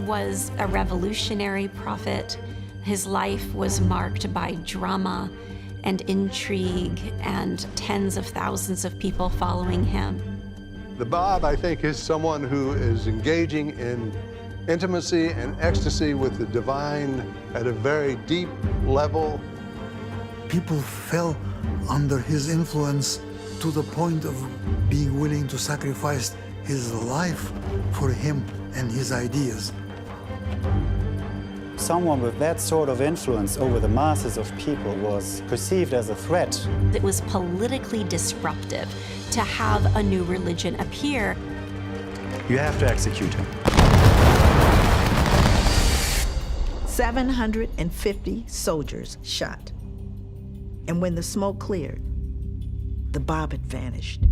was a revolutionary prophet. His life was marked by drama and intrigue and tens of thousands of people following him. The Bab, I think, is someone who is engaging in intimacy and ecstasy with the divine at a very deep level. People fell under his influence to the point of being willing to sacrifice his life for him and his ideas. Someone with that sort of influence over the masses of people was perceived as a threat. It was politically disruptive to have a new religion appear. You have to execute him. 750 soldiers shot. And when the smoke cleared, the Bab had vanished.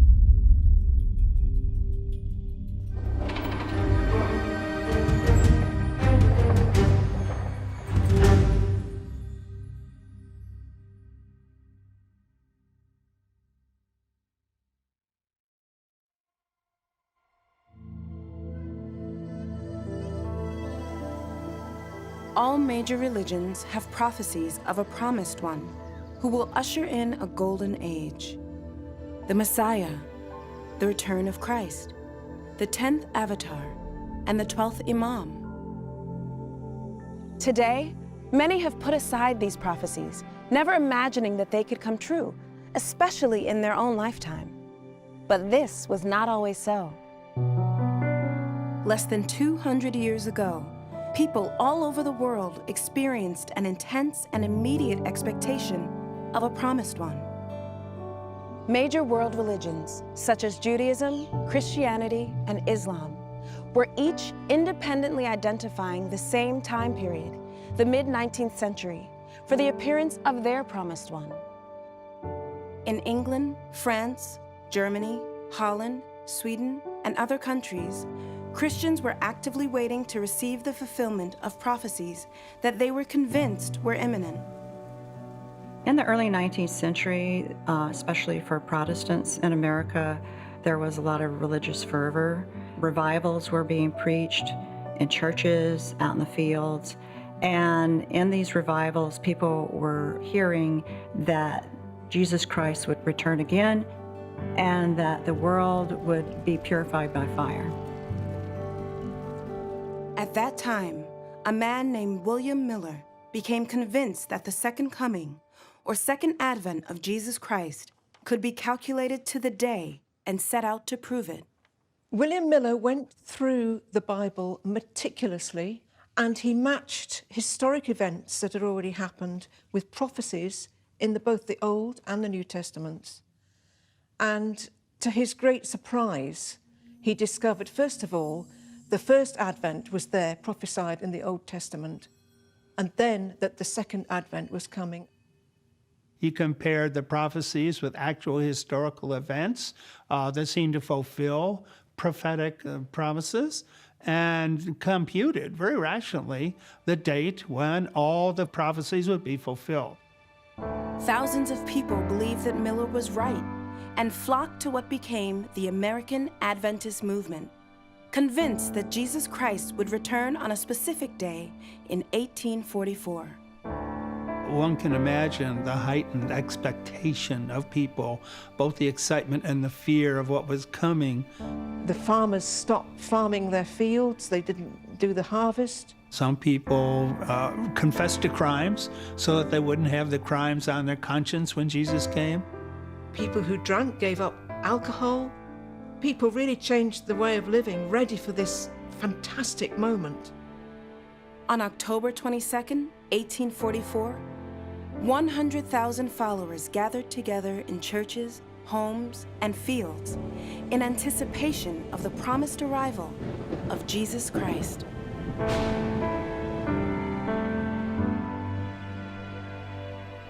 All major religions have prophecies of a promised one who will usher in a golden age. The Messiah, the return of Christ, the 10th Avatar, and the 12th Imam. Today, many have put aside these prophecies, never imagining that they could come true, especially in their own lifetime. But this was not always so. Less than 200 years ago, people all over the world experienced an intense and immediate expectation of a promised one. Major world religions, such as Judaism, Christianity, and Islam, were each independently identifying the same time period, the mid-19th century, for the appearance of their promised one. In England, France, Germany, Holland, Sweden, and other countries, Christians were actively waiting to receive the fulfillment of prophecies that they were convinced were imminent. In the early 19th century, especially for Protestants in America, there was a lot of religious fervor. Revivals were being preached in churches, out in the fields, and in these revivals, people were hearing that Jesus Christ would return again and that the world would be purified by fire. At that time, a man named William Miller became convinced that the second coming, or second advent of Jesus Christ, could be calculated to the day and set out to prove it. William Miller went through the Bible meticulously, and he matched historic events that had already happened with prophecies in both the Old and the New Testaments. And to his great surprise, he discovered, first of all, the first advent was there, prophesied in the Old Testament, and then that the second advent was coming. He compared the prophecies with actual historical events that seemed to fulfill prophetic promises, and computed very rationally the date when all the prophecies would be fulfilled. Thousands of people believed that Miller was right and flocked to what became the American Adventist movement, convinced that Jesus Christ would return on a specific day in 1844. One can imagine the heightened expectation of people, both the excitement and the fear of what was coming. The farmers stopped farming their fields. They didn't do the harvest. Some people confessed to crimes so that they wouldn't have the crimes on their conscience when Jesus came. People who drank gave up alcohol. People really changed the way of living, ready for this fantastic moment. On October 22nd, 1844, 100,000 followers gathered together in churches, homes, and fields in anticipation of the promised arrival of Jesus Christ.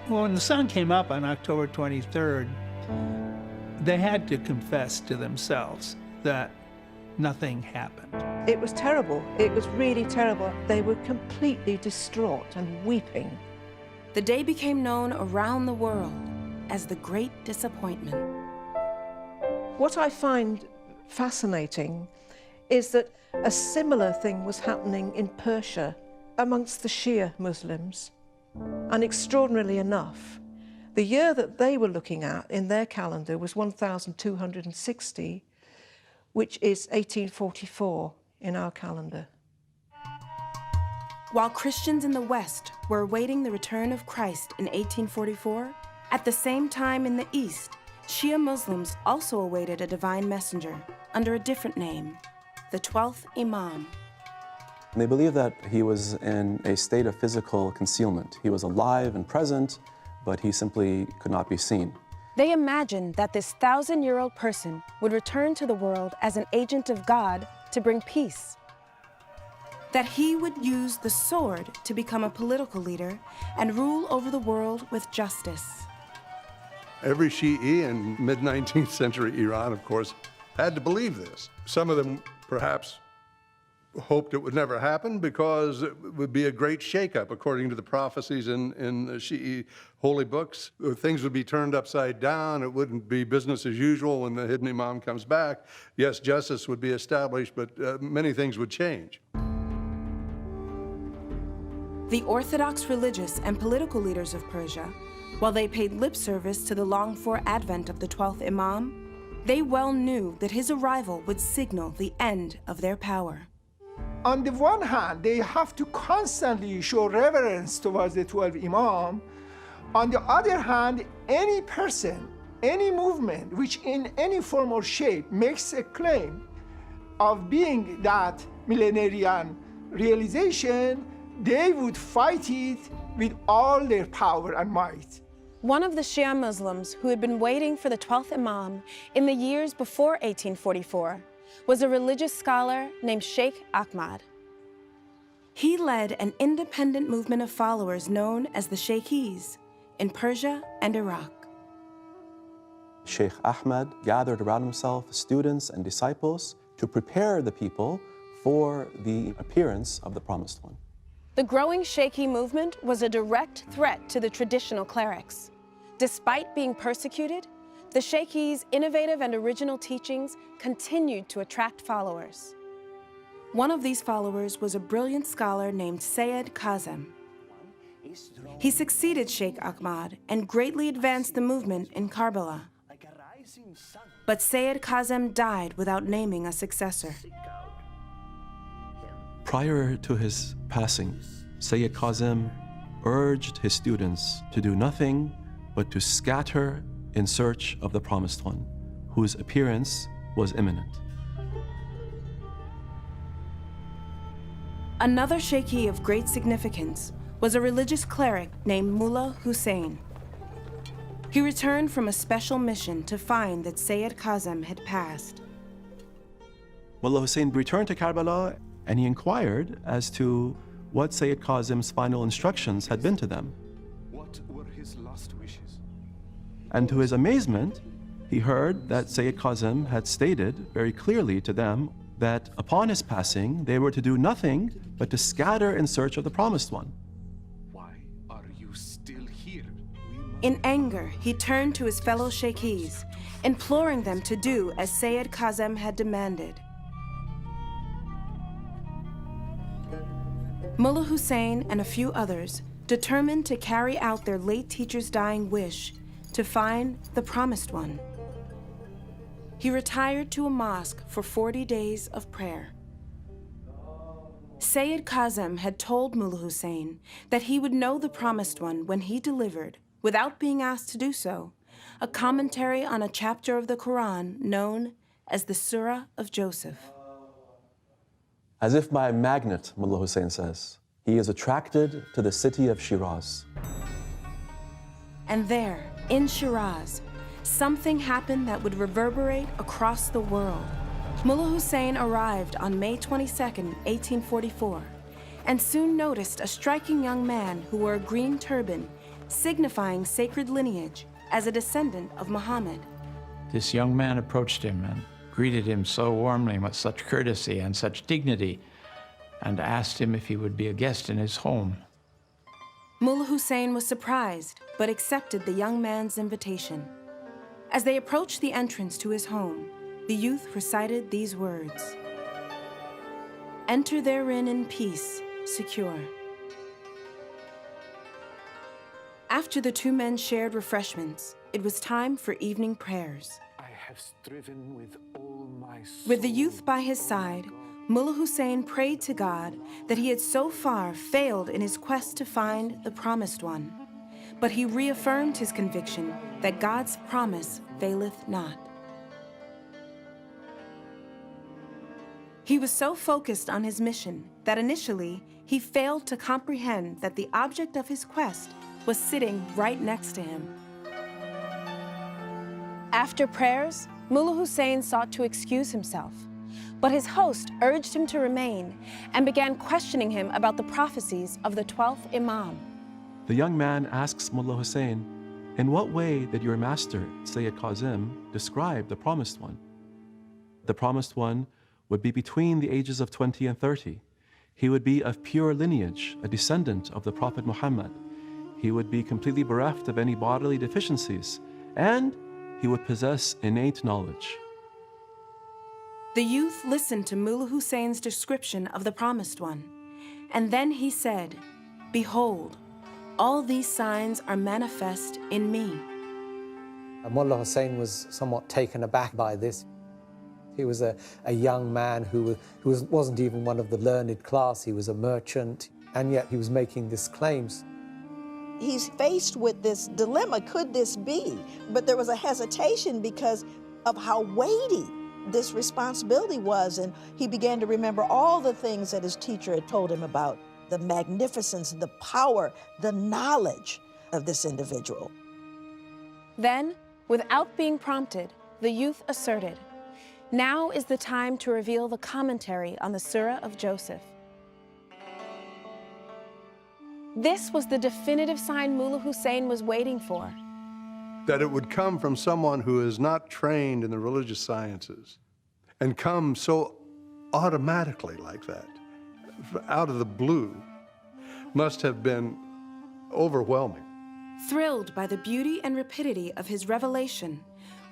Well, when the sun came up on October 23rd, they had to confess to themselves that nothing happened. It was terrible. It was really terrible. They were completely distraught and weeping. The day became known around the world as the Great Disappointment. What I find fascinating is that a similar thing was happening in Persia amongst the Shia Muslims. And extraordinarily enough, the year that they were looking at in their calendar was 1260, which is 1844 in our calendar. While Christians in the West were awaiting the return of Christ in 1844, at the same time in the East, Shia Muslims also awaited a divine messenger under a different name, the 12th Imam. They believe that he was in a state of physical concealment. He was alive and present, but he simply could not be seen. They imagined that this 1,000-year-old person would return to the world as an agent of God to bring peace. That he would use the sword to become a political leader and rule over the world with justice. Every Shi'i in mid-19th century Iran, of course, had to believe this. Some of them perhaps hoped it would never happen because it would be a great shakeup, according to the prophecies in the Shi'i holy books. Things would be turned upside down. It wouldn't be business as usual when the hidden Imam comes back. Yes, justice would be established, but many things would change. The Orthodox religious and political leaders of Persia, while they paid lip service to the longed-for advent of the 12th Imam, they well knew that his arrival would signal the end of their power. On the one hand, they have to constantly show reverence towards the 12th Imam. On the other hand, any person, any movement, which in any form or shape makes a claim of being that millenarian realization, they would fight it with all their power and might. One of the Shia Muslims who had been waiting for the 12th Imam in the years before 1844 was a religious scholar named Sheikh Ahmad. He led an independent movement of followers known as the Sheikhis in Persia and Iraq. Sheikh Ahmad gathered around himself students and disciples to prepare the people for the appearance of the Promised One. The growing Sheikhi movement was a direct threat to the traditional clerics. Despite being persecuted, the Sheikhis' innovative and original teachings continued to attract followers. One of these followers was a brilliant scholar named Sayyid Kazem. He succeeded Sheikh Ahmad and greatly advanced the movement in Karbala. But Sayyid Kazem died without naming a successor. Prior to his passing, Sayyid Kazem urged his students to do nothing but to scatter in search of the Promised One, whose appearance was imminent. Another Sheikhi of great significance was a religious cleric named Mullah Husayn. He returned from a special mission to find that Sayyid Kazem had passed. Mullah Husayn returned to Karbala and he inquired as to what Sayyid Kazem's final instructions had been to them. What were his last wishes? And to his amazement, he heard that Sayyid Kazem had stated very clearly to them that upon his passing, they were to do nothing but to scatter in search of the Promised One. Why are you still here? In anger, he turned to his fellow Sheikhis, imploring them to do as Sayyid Kazem had demanded. Mullah Husayn and a few others determined to carry out their late teacher's dying wish to find the Promised One. He retired to a mosque for 40 days of prayer. Sayyid Kazem had told Mullah Husayn that he would know the Promised One when he delivered, without being asked to do so, a commentary on a chapter of the Quran known as the Surah of Joseph. As if by a magnet, Mullah Husayn says, he is attracted to the city of Shiraz. And there, in Shiraz, something happened that would reverberate across the world. Mullah Husayn arrived on May 22, 1844, and soon noticed a striking young man who wore a green turban, signifying sacred lineage as a descendant of Muhammad. This young man approached him and greeted him so warmly with such courtesy and such dignity, and asked him if he would be a guest in his home. Mullah Husayn was surprised, but accepted the young man's invitation. As they approached the entrance to his home, the youth recited these words. enter therein in peace, secure. After the two men shared refreshments, it was time for evening prayers. I have striven with all my soul. With the youth by his side, Mullah Husayn prayed to God that he had so far failed in his quest to find the Promised One. But he reaffirmed his conviction that God's promise faileth not. He was so focused on his mission that initially he failed to comprehend that the object of his quest was sitting right next to him. After prayers, Mullah Husayn sought to excuse himself, but his host urged him to remain and began questioning him about the prophecies of the 12th Imam. The young man asks Mullah Husayn, "In what way did your master, Sayyid Kazim, describe the Promised One?" The Promised One would be between the ages of 20 and 30. He would be of pure lineage, a descendant of the Prophet Muhammad. He would be completely bereft of any bodily deficiencies, and he would possess innate knowledge. The youth listened to Mullah Husayn's description of the Promised One, and then he said, "Behold, all these signs are manifest in me." Mullah Husayn was somewhat taken aback by this. He was a young man who wasn't even one of the learned class. He was a merchant, and yet he was making these claims. He's faced with this dilemma, could this be? But there was a hesitation because of how weighty this responsibility was, and he began to remember all the things that his teacher had told him about the magnificence, the power, the knowledge of this individual. Then, without being prompted, the youth asserted, "Now is the time to reveal the commentary on the Surah of Joseph." This was the definitive sign Mullah Husayn was waiting for. That it would come from someone who is not trained in the religious sciences and come so automatically like that, out of the blue, must have been overwhelming. Thrilled by the beauty and rapidity of his revelation,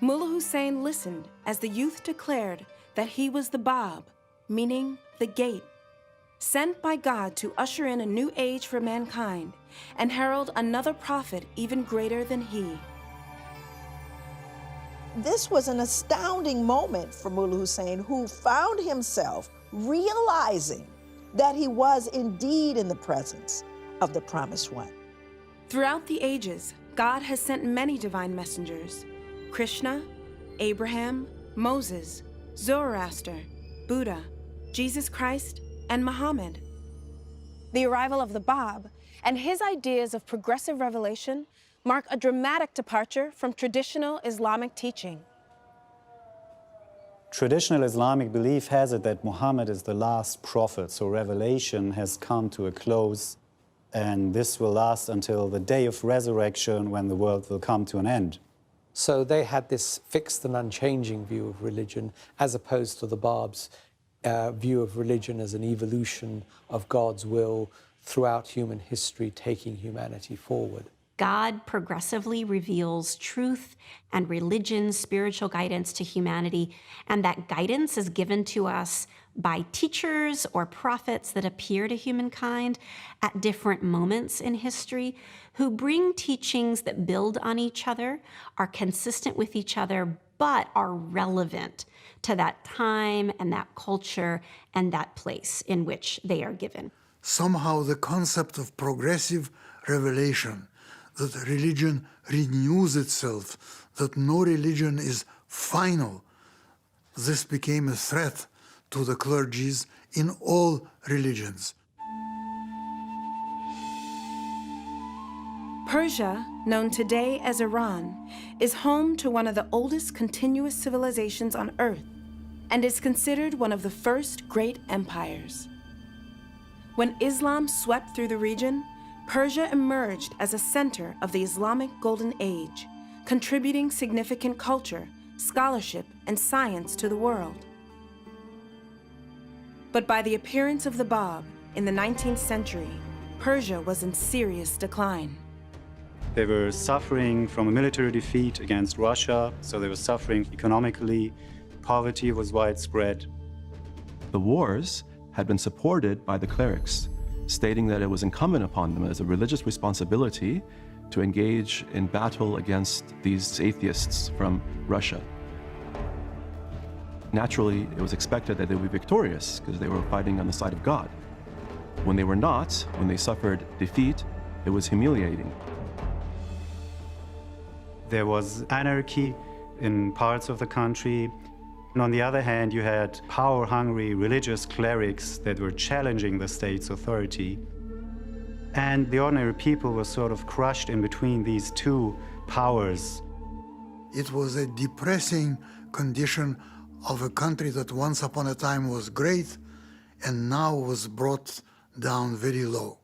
Mullah Husayn listened as the youth declared that he was the Bab, meaning the gate, sent by God to usher in a new age for mankind and herald another prophet even greater than he. This was an astounding moment for Mullah Husayn, who found himself realizing that he was indeed in the presence of the Promised One. Throughout the ages, God has sent many divine messengers: Krishna, Abraham, Moses, Zoroaster, Buddha, Jesus Christ, and Muhammad. The arrival of the Bab and his ideas of progressive revelation mark a dramatic departure from traditional Islamic teaching. Traditional Islamic belief has it that Muhammad is the last prophet, so revelation has come to a close, and this will last until the day of resurrection when the world will come to an end. So they had this fixed and unchanging view of religion, as opposed to the Bab's view of religion as an evolution of God's will throughout human history, taking humanity forward. God progressively reveals truth and religion, spiritual guidance to humanity, and that guidance is given to us by teachers or prophets that appear to humankind at different moments in history, who bring teachings that build on each other, are consistent with each other, but are relevant to that time and that culture and that place in which they are given. Somehow the concept of progressive revelation, that religion renews itself, that no religion is final, this became a threat to the clergies in all religions. Persia, known today as Iran, is home to one of the oldest continuous civilizations on Earth and is considered one of the first great empires. When Islam swept through the region, Persia emerged as a center of the Islamic Golden Age, contributing significant culture, scholarship, and science to the world. But by the appearance of the Bab in the 19th century, Persia was in serious decline. They were suffering from a military defeat against Russia, so they were suffering economically. Poverty was widespread. The wars had been supported by the clerics, stating that it was incumbent upon them as a religious responsibility to engage in battle against these atheists from Russia. Naturally, it was expected that they would be victorious because they were fighting on the side of God. When they were not, when they suffered defeat, it was humiliating. There was anarchy in parts of the country. And on the other hand, you had power-hungry religious clerics that were challenging the state's authority. And the ordinary people were sort of crushed in between these two powers. It was a depressing condition of a country that once upon a time was great and now was brought down very low.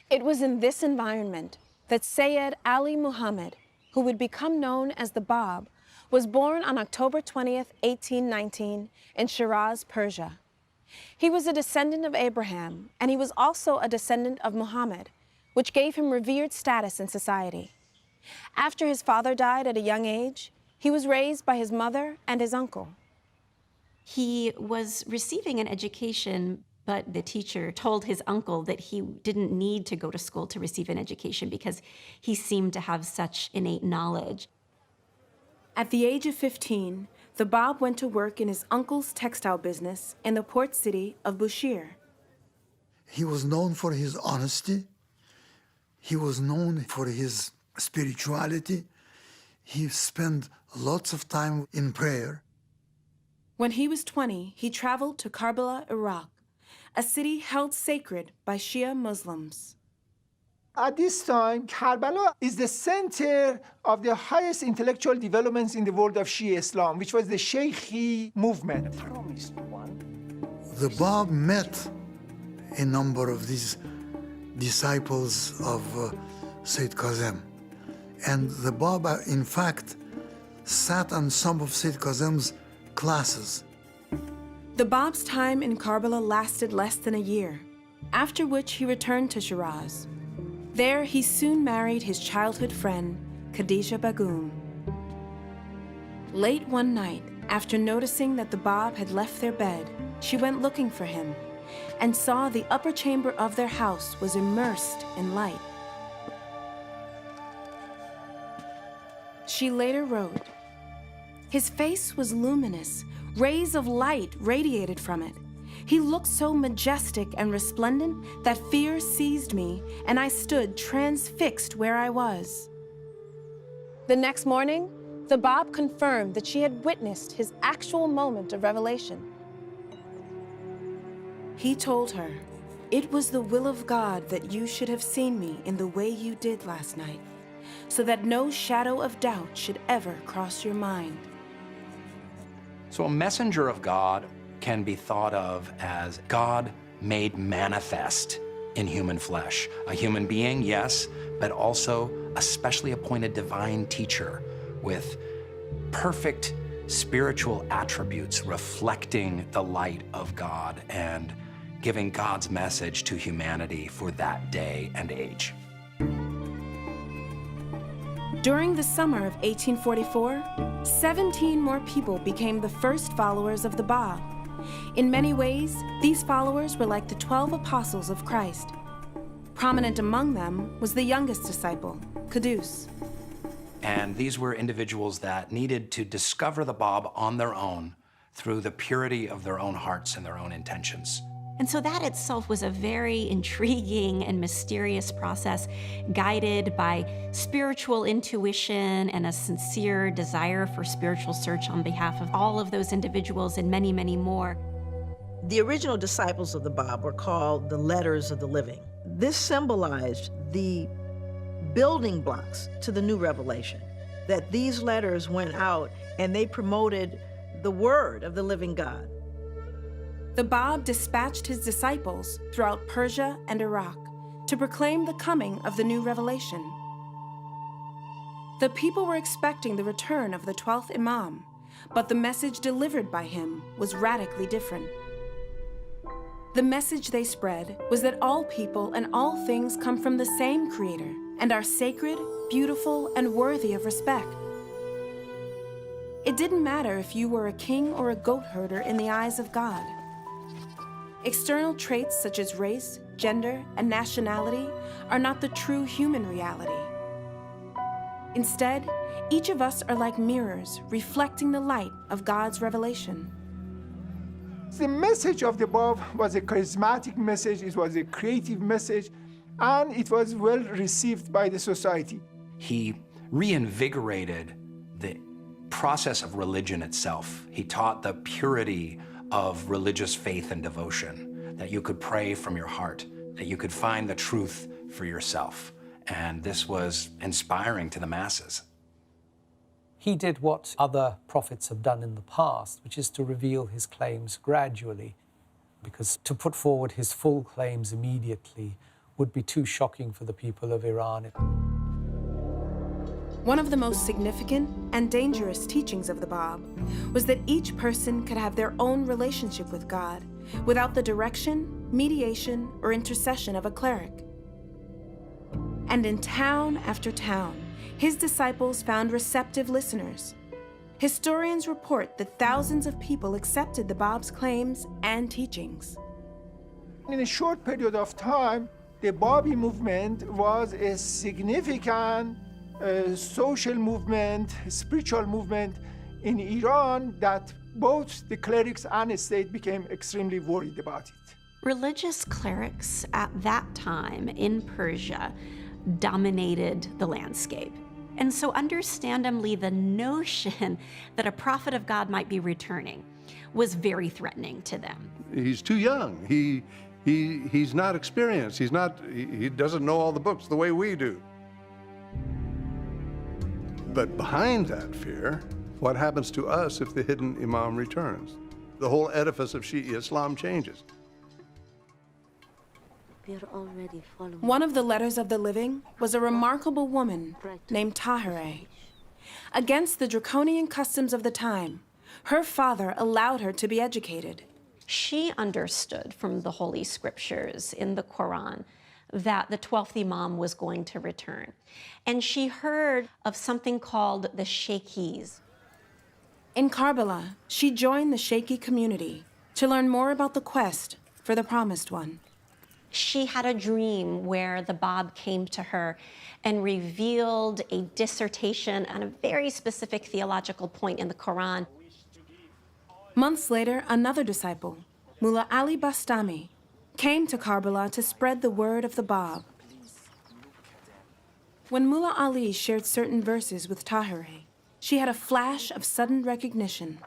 It was in this environment that Sayyid Ali Muhammad, who would become known as the Bab, was born on October 20th, 1819, in Shiraz, Persia. He was a descendant of Abraham, and he was also a descendant of Muhammad, which gave him revered status in society. After his father died at a young age, he was raised by his mother and his uncle. He was receiving an education, but the teacher told his uncle that he didn't need to go to school to receive an education because he seemed to have such innate knowledge. At the age of 15, the Bab went to work in his uncle's textile business in the port city of Bushehr. He was known for his honesty. He was known for his spirituality. He spent lots of time in prayer. When he was 20, he traveled to Karbala, Iraq, a city held sacred by Shia Muslims. At this time, Karbala is the center of the highest intellectual developments in the world of Shia Islam, which was the Shoghi movement. The Bab met a number of these disciples of Sayyid Kazem. And the Bab, in fact, sat on some of Sayyid Kazem's classes. The Bab's time in Karbala lasted less than a year, after which he returned to Shiraz. There, he soon married his childhood friend, Khadija Begum. Late one night, after noticing that the Bab had left their bed, she went looking for him and saw the upper chamber of their house was immersed in light. She later wrote, "His face was luminous, rays of light radiated from it. He looked so majestic and resplendent that fear seized me, and I stood transfixed where I was." The next morning, the Bab confirmed that she had witnessed his actual moment of revelation. He told her, "It was the will of God that you should have seen me in the way you did last night, so that no shadow of doubt should ever cross your mind." So a messenger of God can be thought of as God made manifest in human flesh. A human being, yes, but also a specially appointed divine teacher with perfect spiritual attributes reflecting the light of God and giving God's message to humanity for that day and age. During the summer of 1844, 17 more people became the first followers of the Bab. In many ways, these followers were like the 12 apostles of Christ. Prominent among them was the youngest disciple, Qudus. And these were individuals that needed to discover the Bab on their own through the purity of their own hearts and their own intentions. And so that itself was a very intriguing and mysterious process, guided by spiritual intuition and a sincere desire for spiritual search on behalf of all of those individuals and many, many more. The original disciples of the Bab were called the Letters of the Living. This symbolized the building blocks to the new revelation, that these letters went out and they promoted the word of the living God. The Bab dispatched his disciples throughout Persia and Iraq to proclaim the coming of the new revelation. The people were expecting the return of the 12th Imam, but the message delivered by him was radically different. The message they spread was that all people and all things come from the same Creator and are sacred, beautiful, and worthy of respect. It didn't matter if you were a king or a goat herder in the eyes of God. External traits such as race, gender, and nationality are not the true human reality. Instead, each of us are like mirrors reflecting the light of God's revelation. The message of the Bab was a charismatic message, it was a creative message, and it was well received by the society. He reinvigorated the process of religion itself. He taught the purity of religious faith and devotion, that you could pray from your heart, that you could find the truth for yourself. And this was inspiring to the masses. He did what other prophets have done in the past, which is to reveal his claims gradually, because to put forward his full claims immediately would be too shocking for the people of Iran. One of the most significant and dangerous teachings of the Bab was that each person could have their own relationship with God without the direction, mediation, or intercession of a cleric. And in town after town, his disciples found receptive listeners. Historians report that thousands of people accepted the Bab's claims and teachings. In a short period of time, the Babi movement was a significant social movement, spiritual movement in Iran that both the clerics and the state became extremely worried about it. Religious clerics at that time in Persia dominated the landscape. And so understandably, the notion that a prophet of God might be returning was very threatening to them. He's too young. He's not experienced. He doesn't know all the books the way we do. But behind that fear, what happens to us if the hidden Imam returns? The whole edifice of Shi'i Islam changes. One of the letters of the living was a remarkable woman named Tahireh. Against the draconian customs of the time, her father allowed her to be educated. She understood from the Holy Scriptures in the Quran that the 12th Imam was going to return. And she heard of something called the Sheikhis. In Karbala, she joined the Sheikhi community to learn more about the quest for the Promised One. She had a dream where the Bab came to her and revealed a dissertation on a very specific theological point in the Quran. Months later, another disciple, Mullah Ali Bastami, came to Karbala to spread the word of the Bab. When Mullah Ali shared certain verses with Tahireh, she had a flash of sudden recognition.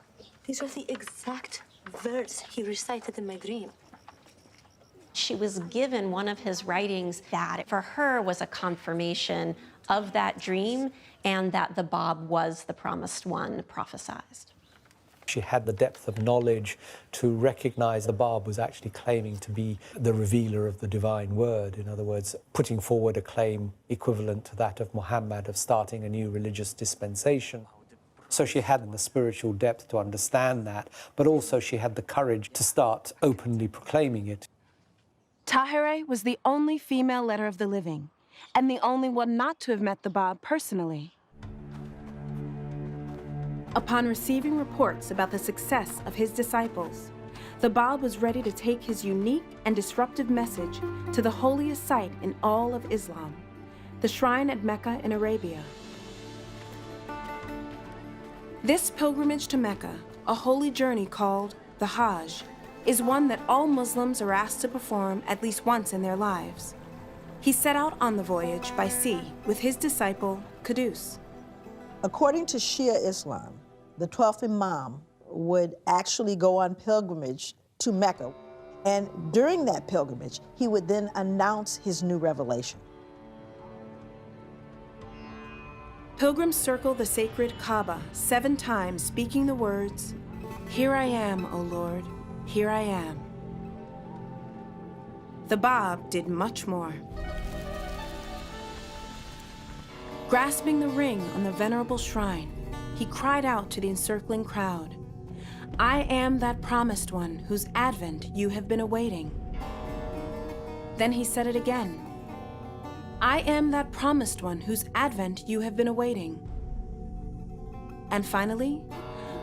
These are the exact words he recited in my dream. She was given one of his writings that for her was a confirmation of that dream and that the Bab was the promised one prophesied. She had the depth of knowledge to recognize the Bab was actually claiming to be the revealer of the divine word. In other words, putting forward a claim equivalent to that of Muhammad of starting a new religious dispensation. So she had the spiritual depth to understand that, but also she had the courage to start openly proclaiming it. Tahireh was the only female letter of the living, and the only one not to have met the Bab personally. Upon receiving reports about the success of his disciples, the Bab was ready to take his unique and disruptive message to the holiest site in all of Islam, the shrine at Mecca in Arabia. This pilgrimage to Mecca, a holy journey called the Hajj, is one that all Muslims are asked to perform at least once in their lives. He set out on the voyage by sea with his disciple, Qudus. According to Shia Islam, the 12th Imam would actually go on pilgrimage to Mecca. And during that pilgrimage, he would then announce his new revelation. Pilgrims circle the sacred Kaaba 7 times, speaking the words, "Here I am, O Lord, here I am." The Bab did much more. Grasping the ring on the venerable shrine, he cried out to the encircling crowd, "I am that promised one whose advent you have been awaiting." Then he said it again, "I am that promised one whose advent you have been awaiting." And finally,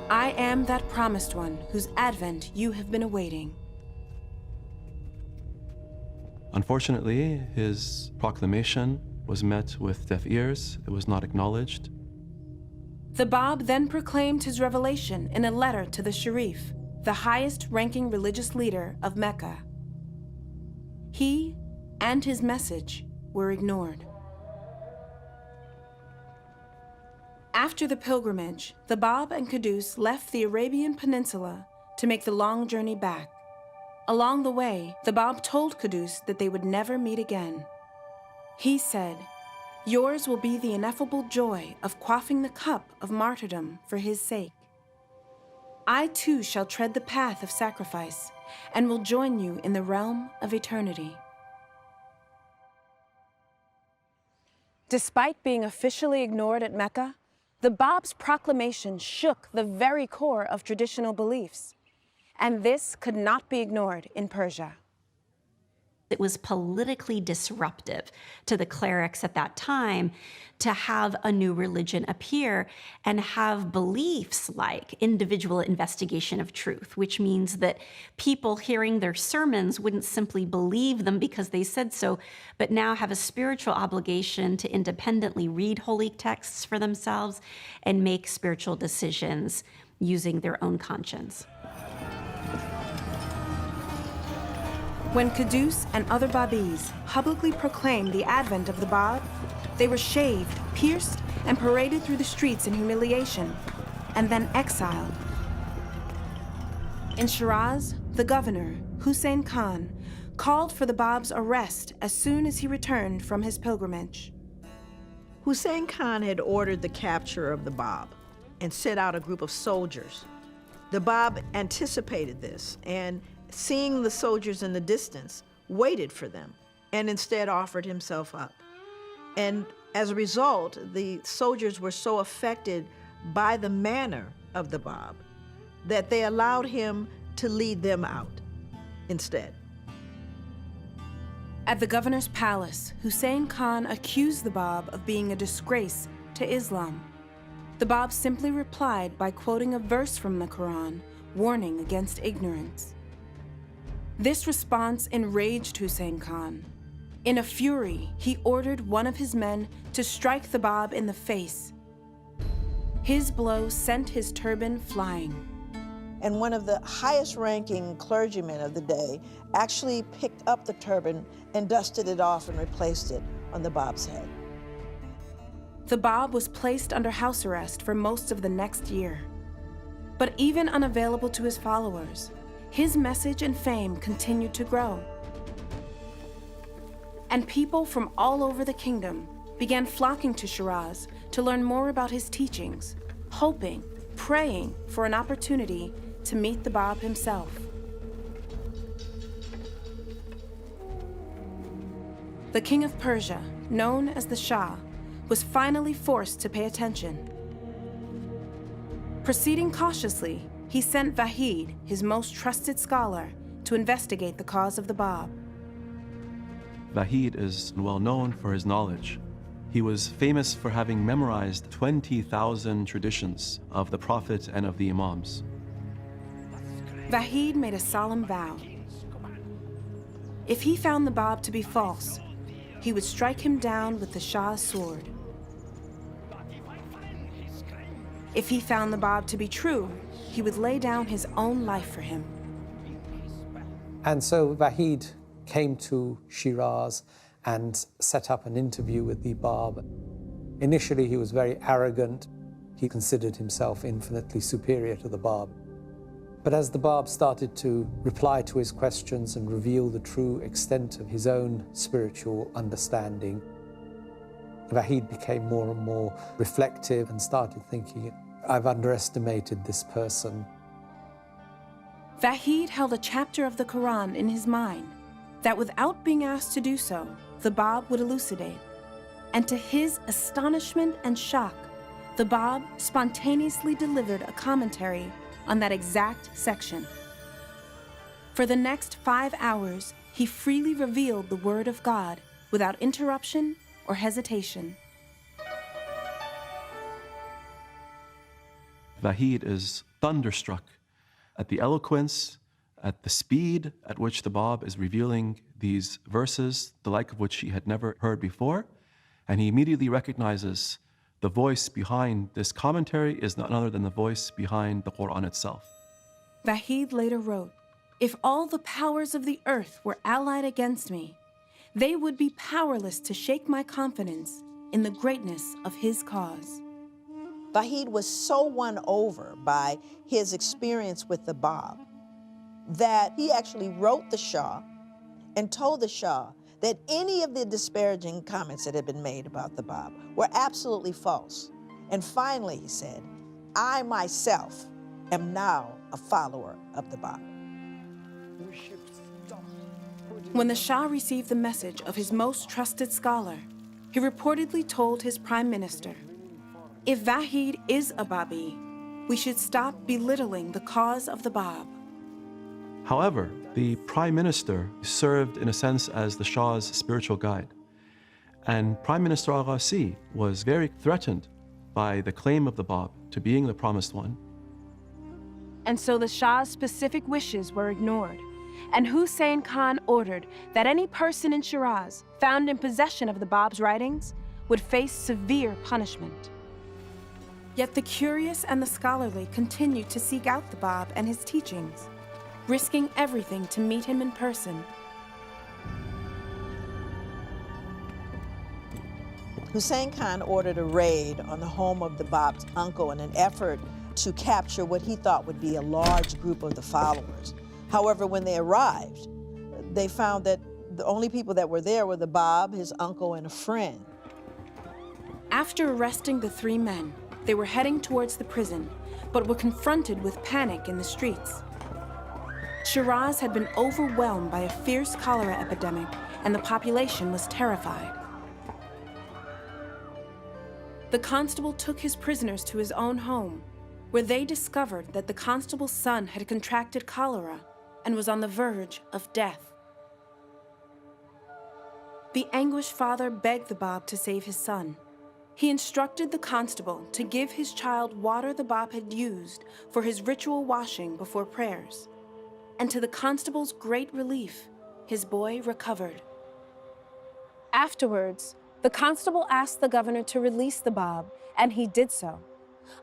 "I am that promised one whose advent you have been awaiting." Unfortunately, his proclamation was met with deaf ears. It was not acknowledged. The Bab then proclaimed his revelation in a letter to the Sharif, the highest-ranking religious leader of Mecca. He and his message were ignored. After the pilgrimage, the Bab and Qudus left the Arabian Peninsula to make the long journey back. Along the way, the Bab told Qudus that they would never meet again. He said, "Yours will be the ineffable joy of quaffing the cup of martyrdom for his sake. I too shall tread the path of sacrifice and will join you in the realm of eternity." Despite being officially ignored at Mecca, the Bab's proclamation shook the very core of traditional beliefs, and this could not be ignored in Persia. It was politically disruptive to the clerics at that time to have a new religion appear and have beliefs like individual investigation of truth, which means that people hearing their sermons wouldn't simply believe them because they said so, but now have a spiritual obligation to independently read holy texts for themselves and make spiritual decisions using their own conscience. When Qudus and other Babis publicly proclaimed the advent of the Bab, they were shaved, pierced, and paraded through the streets in humiliation, and then exiled. In Shiraz, the governor, Husayn Khan, called for the Bab's arrest as soon as he returned from his pilgrimage. Husayn Khan had ordered the capture of the Bab and sent out a group of soldiers. The Bab anticipated this and, seeing the soldiers in the distance, waited for them and instead offered himself up. And as a result, the soldiers were so affected by the manner of the Bab that they allowed him to lead them out instead. At the governor's palace, Husayn Khan accused the Bab of being a disgrace to Islam. The Bab simply replied by quoting a verse from the Quran, warning against ignorance. This response enraged Husayn Khan. In a fury, he ordered one of his men to strike the Bab in the face. His blow sent his turban flying. And one of the highest-ranking clergymen of the day actually picked up the turban and dusted it off and replaced it on the Bab's head. The Bab was placed under house arrest for most of the next year. But even unavailable to his followers, his message and fame continued to grow. And people from all over the kingdom began flocking to Shiraz to learn more about his teachings, hoping, praying for an opportunity to meet the Bab himself. The king of Persia, known as the Shah, was finally forced to pay attention. Proceeding cautiously, he sent Vahid, his most trusted scholar, to investigate the cause of the Bab. Vahid is well known for his knowledge. He was famous for having memorized 20,000 traditions of the Prophet and of the Imams. Vahid made a solemn vow. If he found the Bab to be false, he would strike him down with the Shah's sword. If he found the Bab to be true, he would lay down his own life for him. And so Vahid came to Shiraz and set up an interview with the Bab. Initially, he was very arrogant. He considered himself infinitely superior to the Bab. But as the Bab started to reply to his questions and reveal the true extent of his own spiritual understanding, Vahid became more and more reflective and started thinking, I've underestimated this person. Vahid held a chapter of the Quran in his mind that, without being asked to do so, the Bab would elucidate. And to his astonishment and shock, the Bab spontaneously delivered a commentary on that exact section. For the next 5 hours, he freely revealed the Word of God without interruption or hesitation. Vahid is thunderstruck at the eloquence, at the speed at which the Bab is revealing these verses, the like of which he had never heard before, and he immediately recognizes the voice behind this commentary is none other than the voice behind the Quran itself. Vahid later wrote, "If all the powers of the earth were allied against me, they would be powerless to shake my confidence in the greatness of his cause." Vahid was so won over by his experience with the Bab that he actually wrote the Shah and told the Shah that any of the disparaging comments that had been made about the Bab were absolutely false. And finally, he said, "I myself am now a follower of the Bab." When the Shah received the message of his most trusted scholar, he reportedly told his prime minister, "If Vahid is a Babi, we should stop belittling the cause of the Bab." However, the prime minister served in a sense as the Shah's spiritual guide. And Prime Minister Aghasi was very threatened by the claim of the Bab to being the promised one. And so the Shah's specific wishes were ignored, and Husayn Khan ordered that any person in Shiraz found in possession of the Bab's writings would face severe punishment. Yet the curious and the scholarly continued to seek out the Bab and his teachings, risking everything to meet him in person. Husayn Khan ordered a raid on the home of the Bab's uncle in an effort to capture what he thought would be a large group of the followers. However, when they arrived, they found that the only people that were there were the Bab, his uncle, and a friend. After arresting the three men, they were heading towards the prison, but were confronted with panic in the streets. Shiraz had been overwhelmed by a fierce cholera epidemic, and the population was terrified. The constable took his prisoners to his own home, where they discovered that the constable's son had contracted cholera and was on the verge of death. The anguished father begged the Bab to save his son. He instructed the constable to give his child water the Bab had used for his ritual washing before prayers. And to the constable's great relief, his boy recovered. Afterwards, the constable asked the governor to release the Bab, and he did so,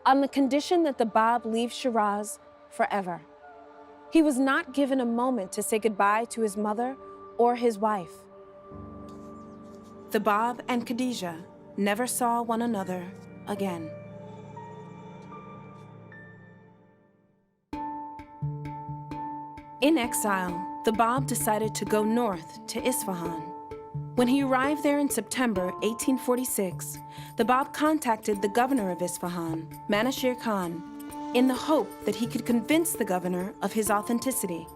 on the condition that the Bab leave Shiraz forever. He was not given a moment to say goodbye to his mother or his wife. The Bab and Khadija never saw one another again. In exile, the Bab decided to go north to Isfahan. When he arrived there in September 1846, the Bab contacted the governor of Isfahan, Manashir Khan, in the hope that he could convince the governor of his authenticity.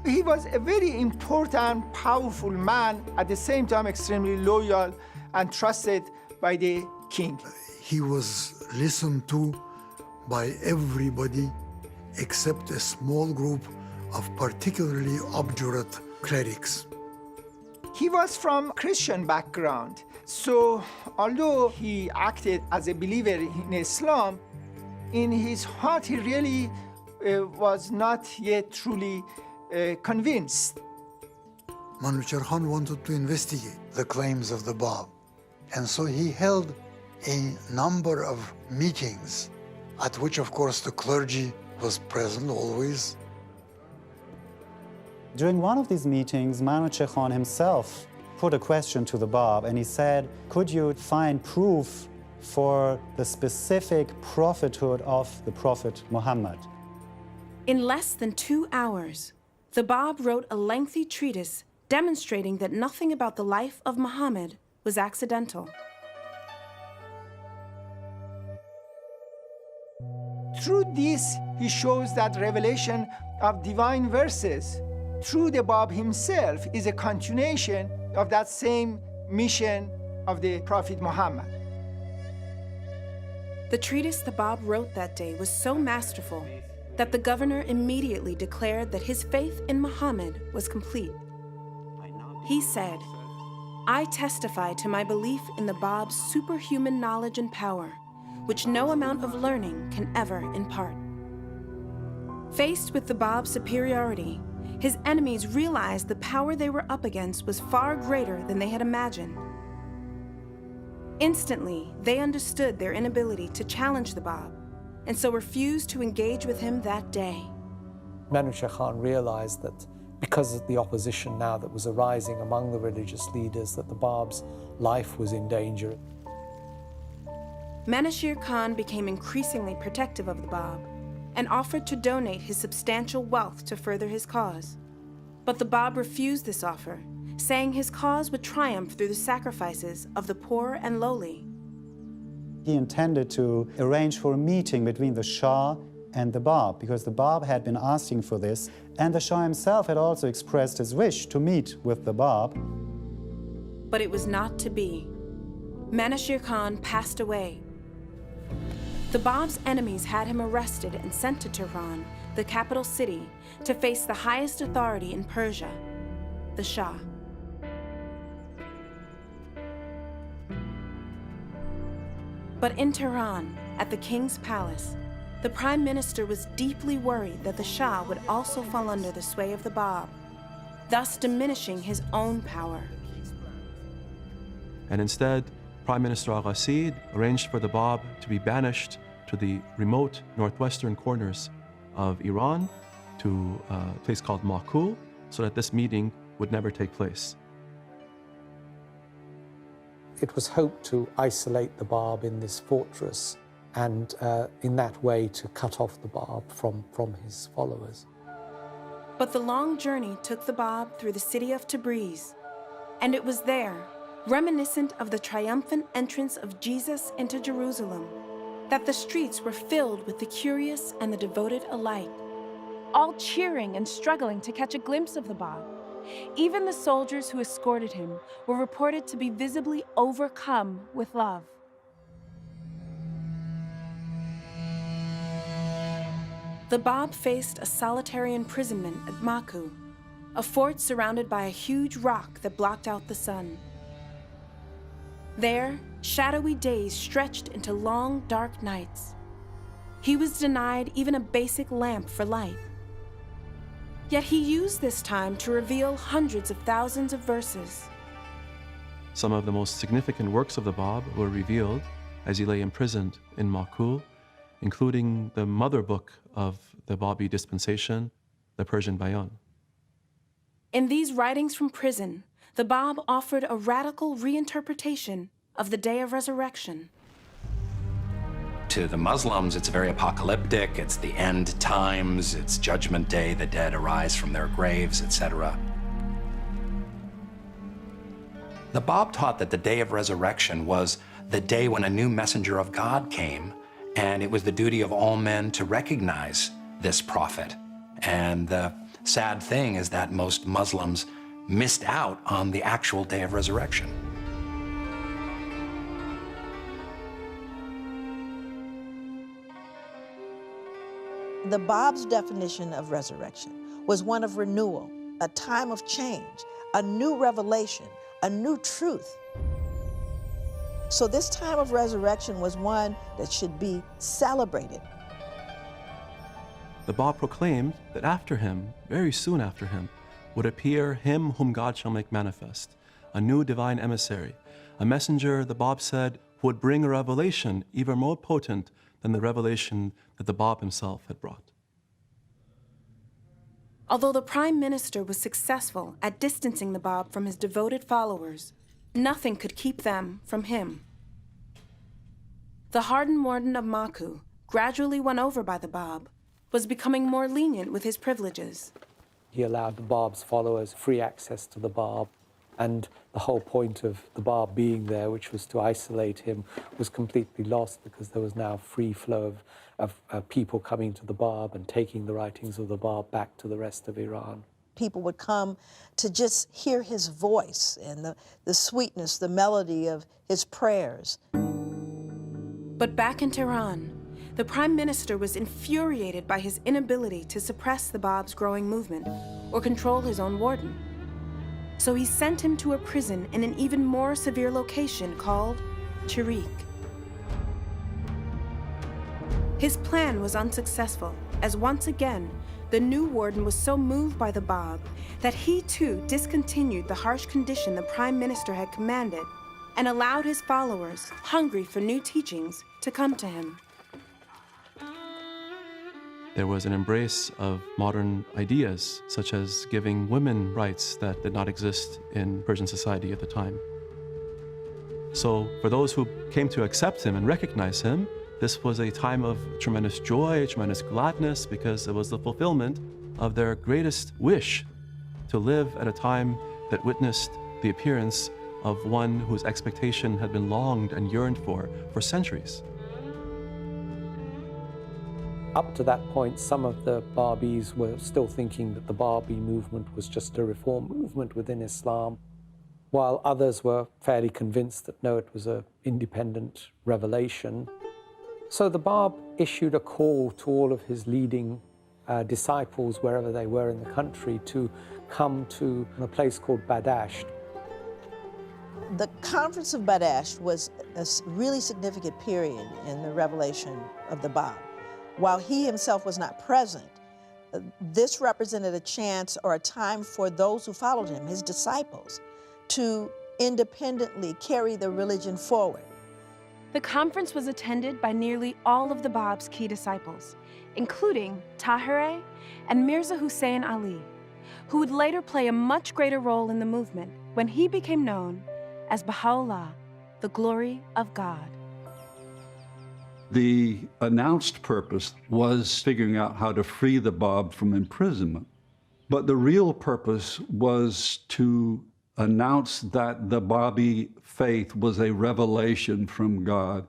He was a very important, powerful man, at the same time extremely loyal and trusted by the king. He was listened to by everybody except a small group of particularly obdurate clerics. He was from Christian background, so although he acted as a believer in Islam, in his heart he really was not yet truly convinced. Manouchehr Khan wanted to investigate the claims of the Bab, and so he held a number of meetings at which, of course, the clergy was present always. During one of these meetings, Manouchehr Khan himself put a question to the Bab, and he said, could you find proof for the specific prophethood of the Prophet Muhammad? In less than 2 hours, the Bab wrote a lengthy treatise demonstrating that nothing about the life of Muhammad was accidental. Through this, he shows that revelation of divine verses through the Bab himself is a continuation of that same mission of the Prophet Muhammad. The treatise the Bab wrote that day was so masterful that the governor immediately declared that his faith in Muhammad was complete. He said, "I testify to my belief in the Bab's superhuman knowledge and power, which no amount of learning can ever impart." Faced with the Bab's superiority, his enemies realized the power they were up against was far greater than they had imagined. Instantly, they understood their inability to challenge the Bab, and so refused to engage with him that day. Manouchehr Khan realized that because of the opposition now that was arising among the religious leaders, that the Bab's life was in danger. Manouchehr Khan became increasingly protective of the Bab and offered to donate his substantial wealth to further his cause. But the Bab refused this offer, saying his cause would triumph through the sacrifices of the poor and lowly. He intended to arrange for a meeting between the Shah and the Bab, because the Bab had been asking for this, and the Shah himself had also expressed his wish to meet with the Bab. But it was not to be. Manouchehr Khan passed away. The Bab's enemies had him arrested and sent to Tehran, the capital city, to face the highest authority in Persia, the Shah. But in Tehran, at the king's palace, the prime minister was deeply worried that the Shah would also fall under the sway of the Bab, thus diminishing his own power. And instead, Prime Minister al-Ghasid arranged for the Bab to be banished to the remote northwestern corners of Iran, to a place called Makul, so that this meeting would never take place. It was hoped to isolate the Bab in this fortress and in that way to cut off the Bab from his followers. But the long journey took the Bab through the city of Tabriz, and it was there, reminiscent of the triumphant entrance of Jesus into Jerusalem, that the streets were filled with the curious and the devoted alike, all cheering and struggling to catch a glimpse of the Bab. Even the soldiers who escorted him were reported to be visibly overcome with love. The Bab faced a solitary imprisonment at Maku, a fort surrounded by a huge rock that blocked out the sun. There, shadowy days stretched into long, dark nights. He was denied even a basic lamp for light. Yet he used this time to reveal hundreds of thousands of verses. Some of the most significant works of the Bab were revealed as he lay imprisoned in Makul, including the mother book of the Babi dispensation, the Persian Bayan. In these writings from prison, the Bab offered a radical reinterpretation of the Day of Resurrection. To the Muslims, it's very apocalyptic. It's the end times, it's Judgment Day, the dead arise from their graves, etc. The Bab taught that the Day of Resurrection was the day when a new messenger of God came, and it was the duty of all men to recognize this prophet. And the sad thing is that most Muslims missed out on the actual Day of Resurrection. The Bab's definition of resurrection was one of renewal, a time of change, a new revelation, a new truth. So this time of resurrection was one that should be celebrated. The Bab proclaimed that after him, very soon after him, would appear him whom God shall make manifest, a new divine emissary, a messenger, the Bab said, who would bring a revelation even more potent than the revelation that the Bab himself had brought. Although the Prime Minister was successful at distancing the Bab from his devoted followers, nothing could keep them from him. The hardened warden of Maku, gradually won over by the Bab, was becoming more lenient with his privileges. He allowed the Bab's followers free access to the Bab, and the whole point of the Bab being there, which was to isolate him, was completely lost because there was now free flow of people coming to the Bab and taking the writings of the Bab back to the rest of Iran. People would come to just hear his voice and the sweetness, the melody of his prayers. But back in Tehran, the Prime Minister was infuriated by his inability to suppress the Bab's growing movement or control his own warden. So he sent him to a prison in an even more severe location called Tariq. His plan was unsuccessful, as once again, the new warden was so moved by the Bab that he too discontinued the harsh condition the prime minister had commanded and allowed his followers, hungry for new teachings, to come to him. There was an embrace of modern ideas, such as giving women rights that did not exist in Persian society at the time. So for those who came to accept him and recognize him, this was a time of tremendous joy, tremendous gladness, because it was the fulfillment of their greatest wish to live at a time that witnessed the appearance of one whose expectation had been longed and yearned for centuries. Up to that point, some of the Babis were still thinking that the Babi movement was just a reform movement within Islam, while others were fairly convinced that no, it was an independent revelation. So the Bab issued a call to all of his leading disciples, wherever they were in the country, to come to a place called Badasht. The Conference of Badasht was a really significant period in the revelation of the Bab. While he himself was not present, this represented a chance or a time for those who followed him, his disciples, to independently carry the religion forward. The conference was attended by nearly all of the Bab's key disciples, including Tahirih and Mirza Husayn Ali, who would later play a much greater role in the movement when he became known as Baha'u'llah, the glory of God. The announced purpose was figuring out how to free the Bab from imprisonment. But the real purpose was to announce that the Baha'i faith was a revelation from God,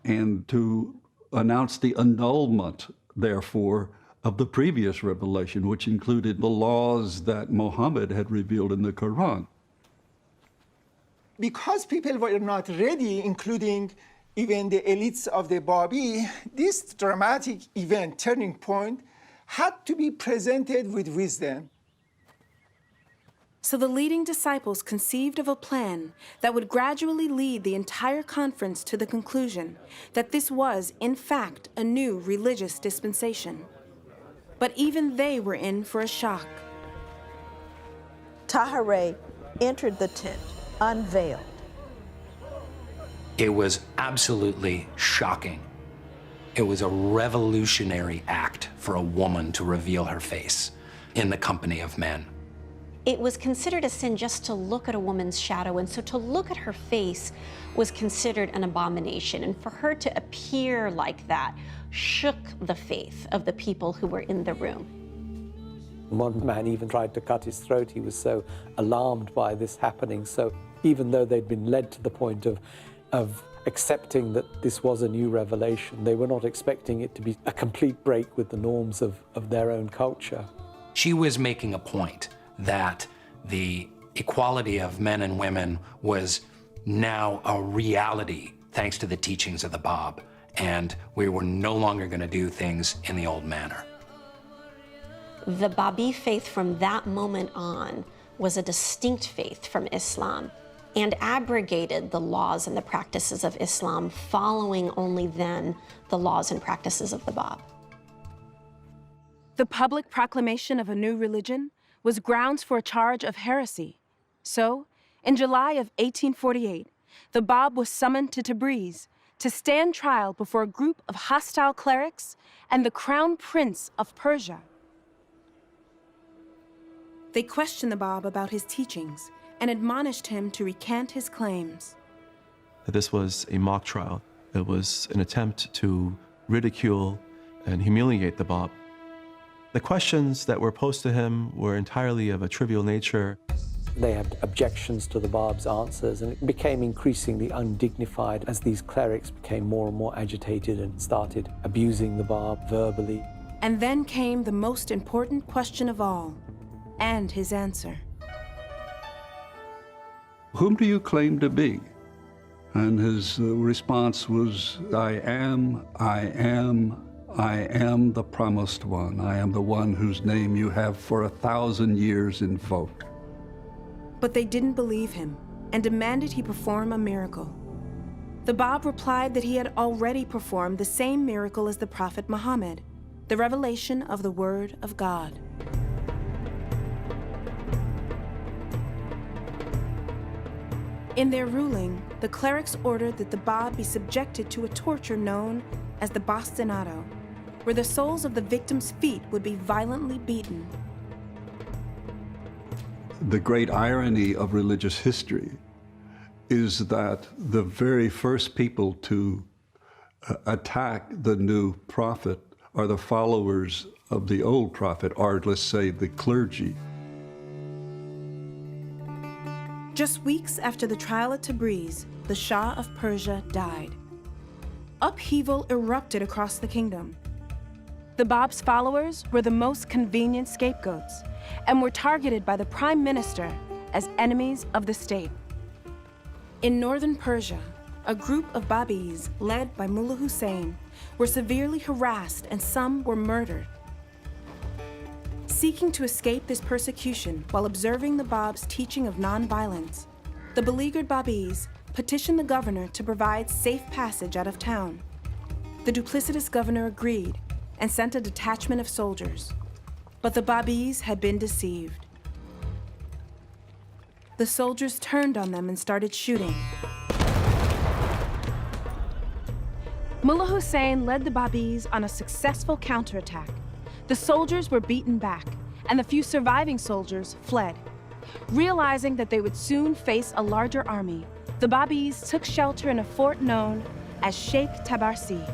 and to announce the annulment, therefore, of the previous revelation, which included the laws that Muhammad had revealed in the Quran. Because people were not ready, including even the elites of the Babi, this dramatic event, turning point, had to be presented with wisdom. So the leading disciples conceived of a plan that would gradually lead the entire conference to the conclusion that this was, in fact, a new religious dispensation. But even they were in for a shock. Tahirih entered the tent, unveiled. It was absolutely shocking. It was a revolutionary act for a woman to reveal her face in the company of men. It was considered a sin just to look at a woman's shadow, and so to look at her face was considered an abomination. And for her to appear like that shook the faith of the people who were in the room. One man even tried to cut his throat. He was so alarmed by this happening. So even though they'd been led to the point of accepting that this was a new revelation, they were not expecting it to be a complete break with the norms of their own culture. She was making a point that the equality of men and women was now a reality thanks to the teachings of the Bab, and we were no longer going to do things in the old manner. The Baha'i faith from that moment on was a distinct faith from Islam and abrogated the laws and the practices of Islam, following only then the laws and practices of the Bab. The public proclamation of a new religion was grounds for a charge of heresy. So, in July of 1848, the Bab was summoned to Tabriz to stand trial before a group of hostile clerics and the crown prince of Persia. They questioned the Bab about his teachings and admonished him to recant his claims. This was a mock trial. It was an attempt to ridicule and humiliate the Bab. The questions that were posed to him were entirely of a trivial nature. They had objections to the Bab's answers, and it became increasingly undignified as these clerics became more and more agitated and started abusing the Bab verbally. And then came the most important question of all, and his answer. Whom do you claim to be? And his response was, I am the promised one. I am the one whose name you have for 1,000 years invoked. But they didn't believe him and demanded he perform a miracle. The Bab replied that he had already performed the same miracle as the Prophet Muhammad, the revelation of the Word of God. In their ruling, the clerics ordered that the Bab be subjected to a torture known as the bastinado, where the soles of the victim's feet would be violently beaten. The great irony of religious history is that the very first people to attack the new prophet are the followers of the old prophet, or let's say the clergy. Just weeks after the trial at Tabriz, the Shah of Persia died. Upheaval erupted across the kingdom. The Bab's followers were the most convenient scapegoats and were targeted by the prime minister as enemies of the state. In northern Persia, a group of Babis led by Mullah Husayn were severely harassed and some were murdered. Seeking to escape this persecution while observing the Bab's teaching of nonviolence, the beleaguered Babis petitioned the governor to provide safe passage out of town. The duplicitous governor agreed and sent a detachment of soldiers. But the Babis had been deceived. The soldiers turned on them and started shooting. Mullah Husayn led the Babis on a successful counterattack. The soldiers were beaten back, and the few surviving soldiers fled. Realizing that they would soon face a larger army, the Babis took shelter in a fort known as Sheikh Tabarsi.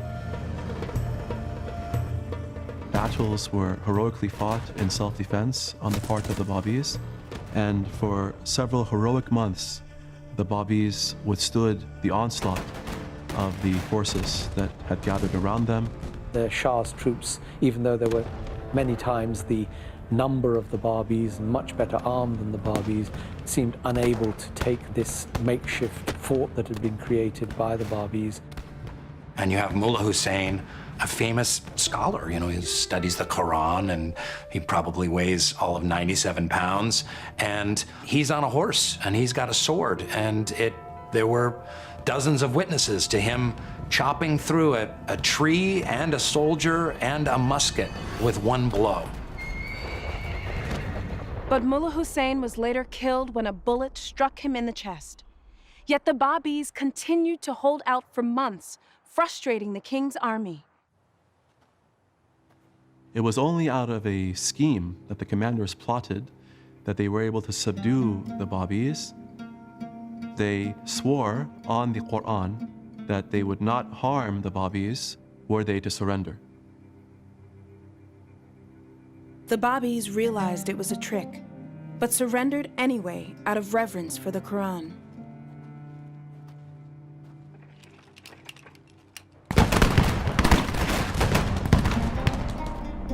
Battles were heroically fought in self-defense on the part of the Babis, and for several heroic months, the Babis withstood the onslaught of the forces that had gathered around them. The Shah's troops, even though there were many times the number of the Babis and much better armed than the Babis, seemed unable to take this makeshift fort that had been created by the Babis. And you have Mullah Husayn, a famous scholar. You know, he studies the Quran, and he probably weighs all of 97 pounds. And he's on a horse, and he's got a sword. And there were dozens of witnesses to him chopping through a tree and a soldier and a musket with one blow. But Mullah Husayn was later killed when a bullet struck him in the chest. Yet the Babis continued to hold out for months, frustrating the king's army. It was only out of a scheme that the commanders plotted that they were able to subdue the Babis. They swore on the Quran that they would not harm the Babis were they to surrender. The Babis realized it was a trick, but surrendered anyway out of reverence for the Quran.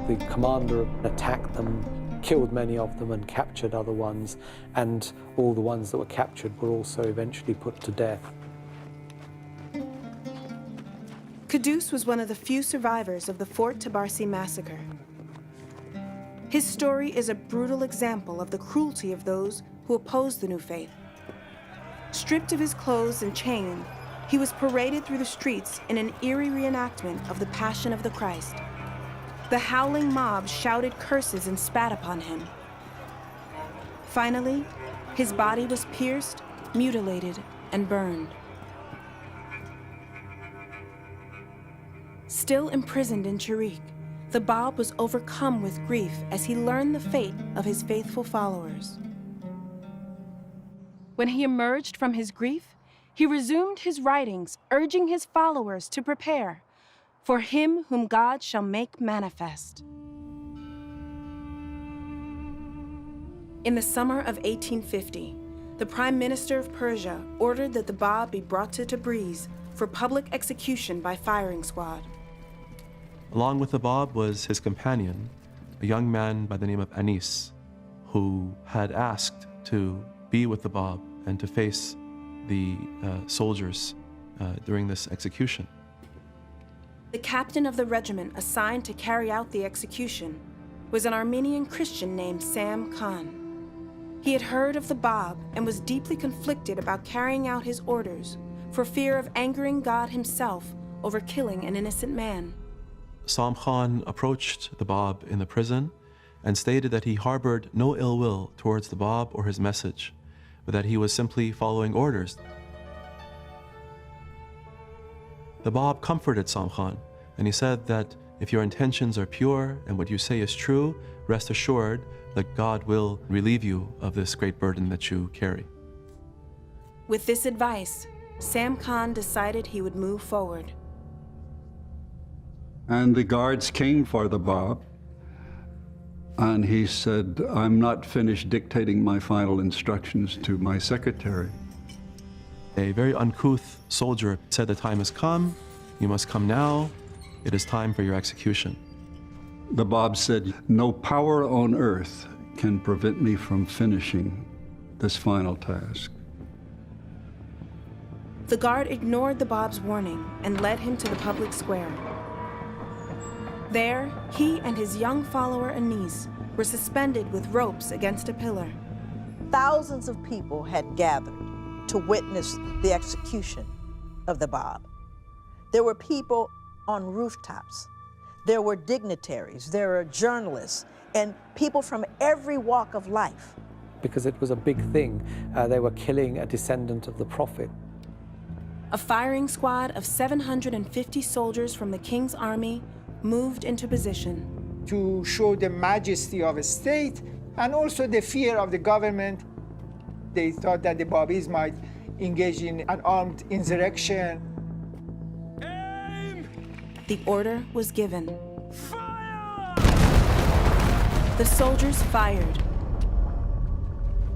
The commander attacked them, killed many of them and captured other ones, and all the ones that were captured were also eventually put to death. Qudus was one of the few survivors of the Fort Tabarsi massacre. His story is a brutal example of the cruelty of those who opposed the new faith. Stripped of his clothes and chained, he was paraded through the streets in an eerie reenactment of the Passion of the Christ. The howling mob shouted curses and spat upon him. Finally, his body was pierced, mutilated, and burned. Still imprisoned in Sharik, the Bab was overcome with grief as he learned the fate of his faithful followers. When he emerged from his grief, he resumed his writings, urging his followers to prepare for him whom God shall make manifest. In the summer of 1850, the Prime Minister of Persia ordered that the Bab be brought to Tabriz for public execution by firing squad. Along with the Bab was his companion, a young man by the name of Anis, who had asked to be with the Bab and to face the soldiers during this execution. The captain of the regiment assigned to carry out the execution was an Armenian Christian named Sam Khan. He had heard of the Bab and was deeply conflicted about carrying out his orders for fear of angering God himself over killing an innocent man. Sam Khan approached the Bab in the prison and stated that he harbored no ill will towards the Bab or his message, but that he was simply following orders. The Bab comforted Sam Khan, and he said that if your intentions are pure and what you say is true, rest assured that God will relieve you of this great burden that you carry. With this advice, Sam Khan decided he would move forward. And the guards came for the Bab, and he said, I'm not finished dictating my final instructions to my secretary. A very uncouth soldier said, the time has come, you must come now, it is time for your execution. The Bab said, no power on earth can prevent me from finishing this final task. The guard ignored the Bab's warning and led him to the public square. There, he and his young follower Anis were suspended with ropes against a pillar. Thousands of people had gathered to witness the execution of the Bab. There were people on rooftops. There were dignitaries, there were journalists, and people from every walk of life. Because it was a big thing. They were killing a descendant of the Prophet. A firing squad of 750 soldiers from the king's army moved into position. To show the majesty of a state and also the fear of the government. They thought that the Babis might engage in an armed insurrection. The order was given. Fire! The soldiers fired.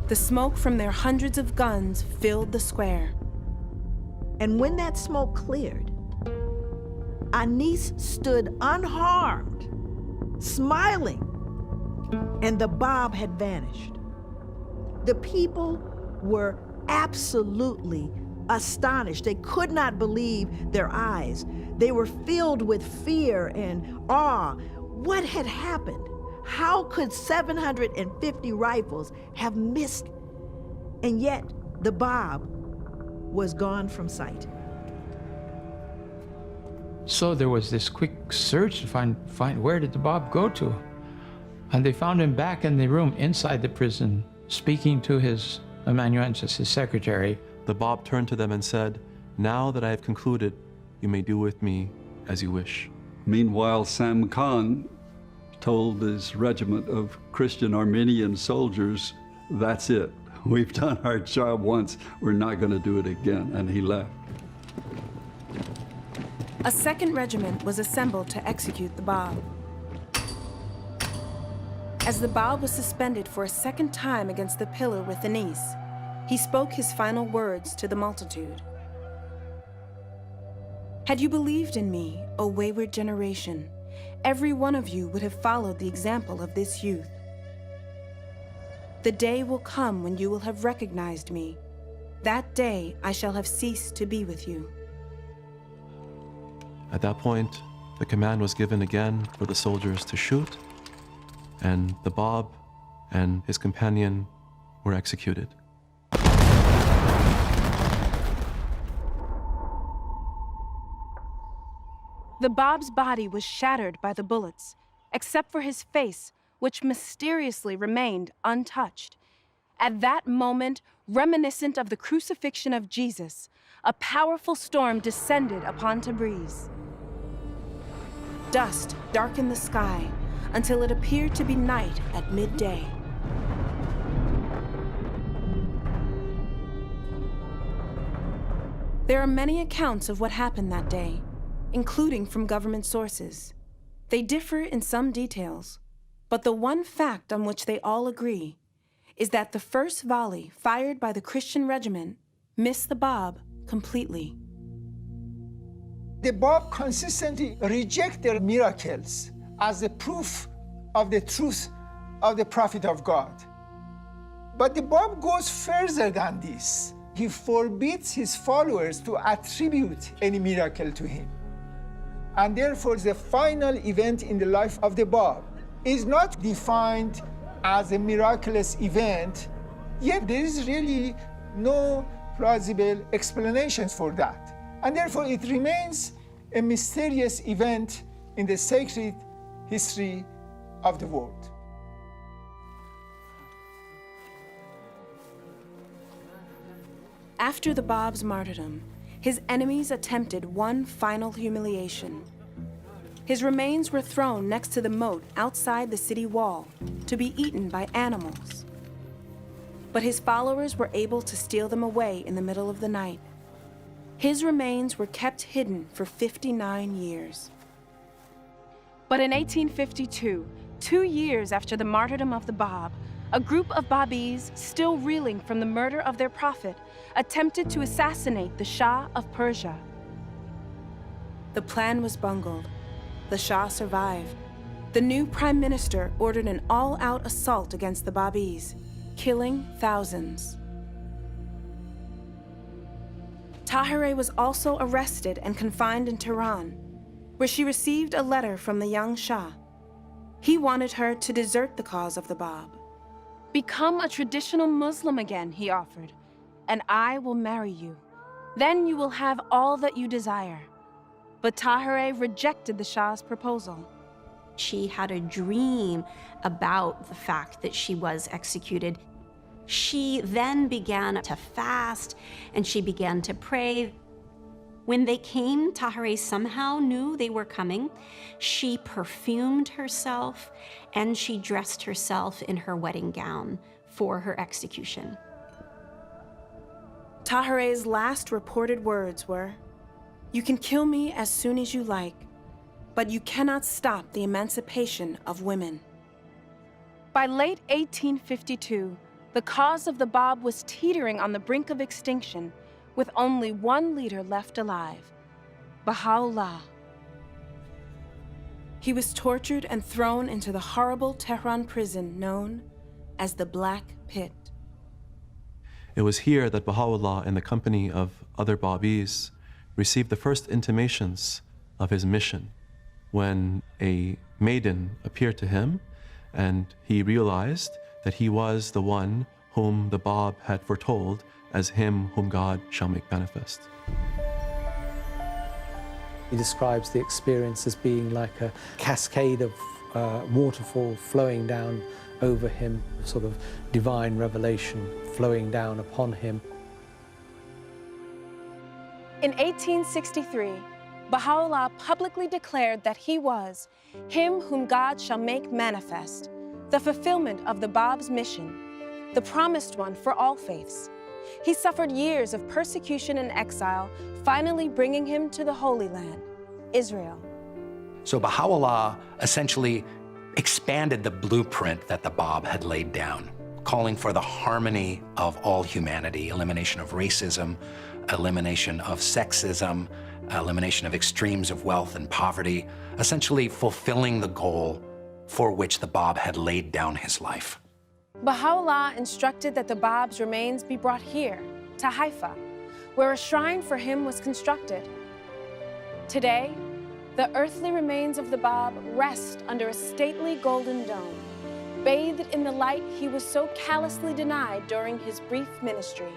The smoke from their hundreds of guns filled the square. And when that smoke cleared, Anis stood unharmed, smiling, and the Bab had vanished. The people were absolutely astonished. They could not believe their eyes. They were filled with fear and awe. What had happened? How could 750 rifles have missed? And yet, the Bab was gone from sight. So there was this quick search to find where did the Bab go to? And they found him back in the room inside the prison, speaking to his amanuensis, his secretary. The Bab turned to them and said, now that I have concluded, you may do with me as you wish. Meanwhile, Sam Khan told his regiment of Christian Armenian soldiers, that's it. We've done our job once, we're not going to do it again, and he left. A second regiment was assembled to execute the Bab. As the Bab was suspended for a second time against the pillar with Anis, he spoke his final words to the multitude. Had you believed in me, O wayward generation, every one of you would have followed the example of this youth. The day will come when you will have recognized me. That day I shall have ceased to be with you. At that point, the command was given again for the soldiers to shoot, and the Bab and his companion were executed. The Bab's body was shattered by the bullets, except for his face, which mysteriously remained untouched. At that moment, reminiscent of the crucifixion of Jesus, a powerful storm descended upon Tabriz. Dust darkened the sky until it appeared to be night at midday. There are many accounts of what happened that day, including from government sources. They differ in some details, but the one fact on which they all agree is that the first volley fired by the Christian regiment missed the Bab completely. The Bab consistently rejected miracles as a proof of the truth of the prophet of God. But the Bab goes further than this. He forbids his followers to attribute any miracle to him. And therefore, the final event in the life of the Bab is not defined as a miraculous event, yet there is really no plausible explanations for that. And therefore, it remains a mysterious event in the sacred history of the world. After the Bab's martyrdom, his enemies attempted one final humiliation. His remains were thrown next to the moat outside the city wall to be eaten by animals. But his followers were able to steal them away in the middle of the night. His remains were kept hidden for 59 years. But in 1852, 2 years after the martyrdom of the Bab, a group of Babis, still reeling from the murder of their prophet, attempted to assassinate the Shah of Persia. The plan was bungled. The Shah survived. The new prime minister ordered an all-out assault against the Babis, killing thousands. Tahirih was also arrested and confined in Tehran, where she received a letter from the young Shah. He wanted her to desert the cause of the Bab. Become a traditional Muslim again, he offered, and I will marry you. Then you will have all that you desire. But Tahirih rejected the Shah's proposal. She had a dream about the fact that she was executed. She then began to fast and she began to pray. When they came, Tahirih somehow knew they were coming. She perfumed herself and she dressed herself in her wedding gown for her execution. Tahirih's last reported words were, "You can kill me as soon as you like, but you cannot stop the emancipation of women." By late 1852, the cause of the Bab was teetering on the brink of extinction, with only one leader left alive, Baha'u'llah. He was tortured and thrown into the horrible Tehran prison known as the Black Pit. It was here that Baha'u'llah, in the company of other Babis, received the first intimations of his mission, when a maiden appeared to him and he realized that he was the one whom the Bab had foretold as him whom God shall make manifest. He describes the experience as being like a cascade of waterfall flowing down over him, sort of divine revelation flowing down upon him. In 1863, Baha'u'llah publicly declared that he was him whom God shall make manifest, the fulfillment of the Bab's mission, the promised one for all faiths. He suffered years of persecution and exile, finally bringing him to the Holy Land, Israel. So Baha'u'llah essentially expanded the blueprint that the Bab had laid down, calling for the harmony of all humanity, elimination of racism, elimination of sexism, elimination of extremes of wealth and poverty, essentially fulfilling the goal for which the Bab had laid down his life. Baha'u'llah instructed that the Bab's remains be brought here, to Haifa, where a shrine for him was constructed. Today, the earthly remains of the Bab rest under a stately golden dome, bathed in the light he was so callously denied during his brief ministry.